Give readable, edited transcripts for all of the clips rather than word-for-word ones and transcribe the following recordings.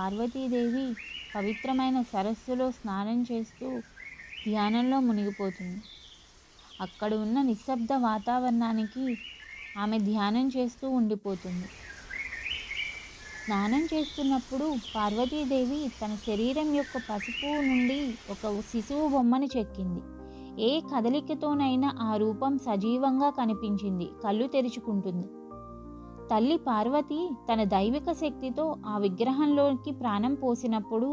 పార్వతీదేవి పవిత్రమైన సరస్సులో స్నానం చేస్తూ ధ్యానంలో మునిగిపోతుంది. అక్కడ ఉన్న నిశ్శబ్ద వాతావరణానికి ఆమె ధ్యానం చేస్తూ ఉండిపోతుంది. స్నానం చేస్తున్నప్పుడు పార్వతీదేవి తన శరీరం యొక్క పసుపు నుండి ఒక శిశువు బొమ్మను చెక్కింది. ఏ కదలికతోనైనా ఆ రూపం సజీవంగా కనిపించింది. కళ్ళు తెరుచుకుంటుంది. తల్లి పార్వతి తన దైవిక శక్తితో ఆ విగ్రహంలోకి ప్రాణం పోసినప్పుడు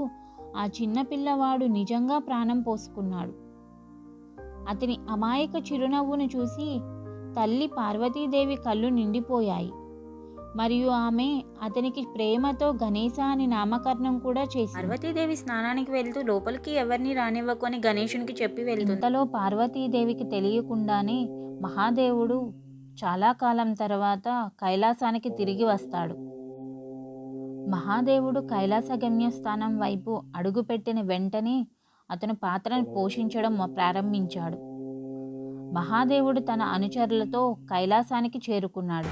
ఆ చిన్న పిల్లవాడు నిజంగా ప్రాణం పోసుకున్నాడు. అతని అమాయక చిరునవ్వును చూసి తల్లి పార్వతీదేవి కళ్ళు నిండిపోయాయి. మరియు ఆమె అతనికి ప్రేమతో గణేశ అని నామకరణం కూడా చేసింది. పార్వతీదేవి స్నానానికి వెళ్తూ లోపలికి ఎవరిని రానివ్వకొని గణేశునికి చెప్పి వెళ్తుంది. ఇంతలో పార్వతీదేవికి తెలియకుండానే మహాదేవుడు చాలా కాలం తర్వాత కైలాసానికి తిరిగి వస్తాడు. మహాదేవుడు కైలాస గమ్యస్థానం వైపు అడుగుపెట్టిన వెంటనే అతను పాత్రను పోషించడం ప్రారంభించాడు. మహాదేవుడు తన అనుచరులతో కైలాసానికి చేరుకున్నాడు.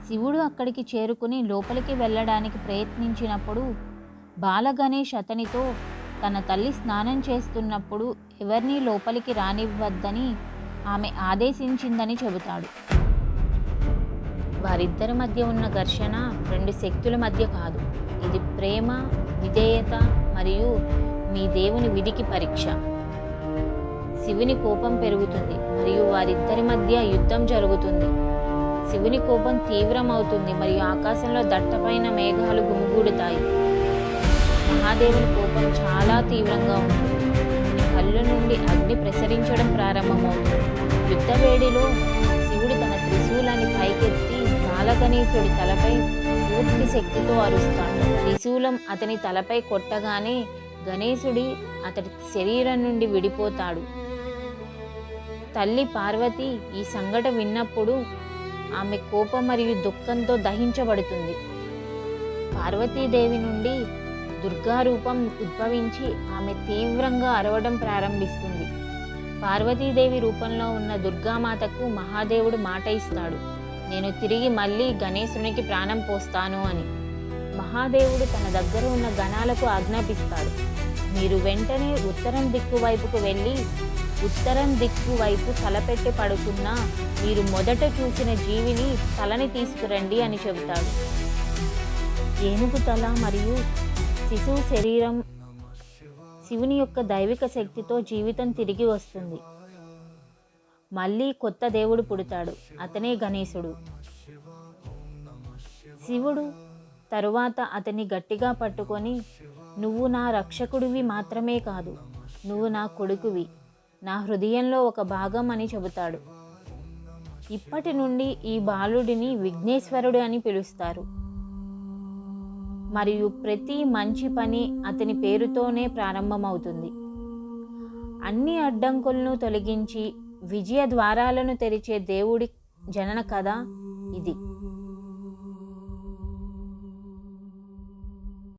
శివుడు అక్కడికి చేరుకుని లోపలికి వెళ్ళడానికి ప్రయత్నించినప్పుడు బాలగణేష్ అతనితో తన తల్లి స్నానం చేస్తున్నప్పుడు ఎవరినీ లోపలికి రానివ్వద్దని ఆమె ఆదేశించిందని చెబుతాడు. వారిద్దరి మధ్య ఉన్న ఘర్షణ రెండు శక్తుల మధ్య కాదు, ఇది ప్రేమ, విధేయత మరియు మీ దేవుని విధికి పరీక్ష. శివుని కోపం పెరుగుతుంది మరియు వారిద్దరి మధ్య యుద్ధం జరుగుతుంది. శివుని కోపం తీవ్రమవుతుంది మరియు ఆకాశంలో దట్టపైన మేఘాలు గుమిగూడుతాయి. మహాదేవుని కోపం చాలా తీవ్రంగా ఉంటుంది. కళ్ళ నుండి అగ్ని ప్రసరించడం ప్రారంభమవుతుంది. యుద్ధ వేడిలో శివుడు తన త్రిశూలాన్ని పైకెత్తి బాలగణేశుడి తలపై పూర్తి శక్తితో అరుస్తాడు. త్రిశూలం అతని తలపై కొట్టగానే గణేశుడి అతడి శరీరం నుండి విడిపోతాడు. తల్లి పార్వతి ఈ సంఘటన విన్నప్పుడు ఆమె కోపం మరియు దుఃఖంతో దహించబడుతుంది. పార్వతీదేవి నుండి దుర్గా రూపం ఉద్భవించి ఆమె తీవ్రంగా అరవడం ప్రారంభిస్తుంది. పార్వతీదేవి రూపంలో ఉన్న దుర్గామాతకు మహాదేవుడు మాట ఇస్తాడు, నేను తిరిగి మళ్ళీ గణేశునికి ప్రాణం పోస్తాను అని. మహాదేవుడు తన దగ్గర ఉన్న గణాలకు ఆజ్ఞాపిస్తాడు, మీరు వెంటనే ఉత్తరం దిక్కు వైపుకు వెళ్ళి ఉత్తరం దిక్కు వైపు తలపెట్టి పడుకున్న మీరు మొదట చూసిన జీవిని తలని తీసుకురండి అని చెబుతాడు. ఏనుగు తల మరియు శిశువు శరీరం శివుని యొక్క దైవిక శక్తితో జీవితం తిరిగి వస్తుంది. మళ్ళీ కొత్త దేవుడు పుడతాడు, అతనే గణేశుడు. శివుడు తరువాత అతన్ని గట్టిగా పట్టుకొని, నువ్వు నా రక్షకుడివి మాత్రమే కాదు, నువ్వు నా కొడుకువి, నా హృదయంలో ఒక భాగం అని చెబుతాడు. ఇప్పటి నుండి ఈ బాలుడిని విఘ్నేశ్వరుడు అని పిలుస్తారు మరియు ప్రతి మంచి పని అతని పేరుతోనే ప్రారంభమవుతుంది. అన్ని అడ్డంకులను తొలగించి విజయ ద్వారాలను తెరిచే దేవుడి జనన కథ ఇది.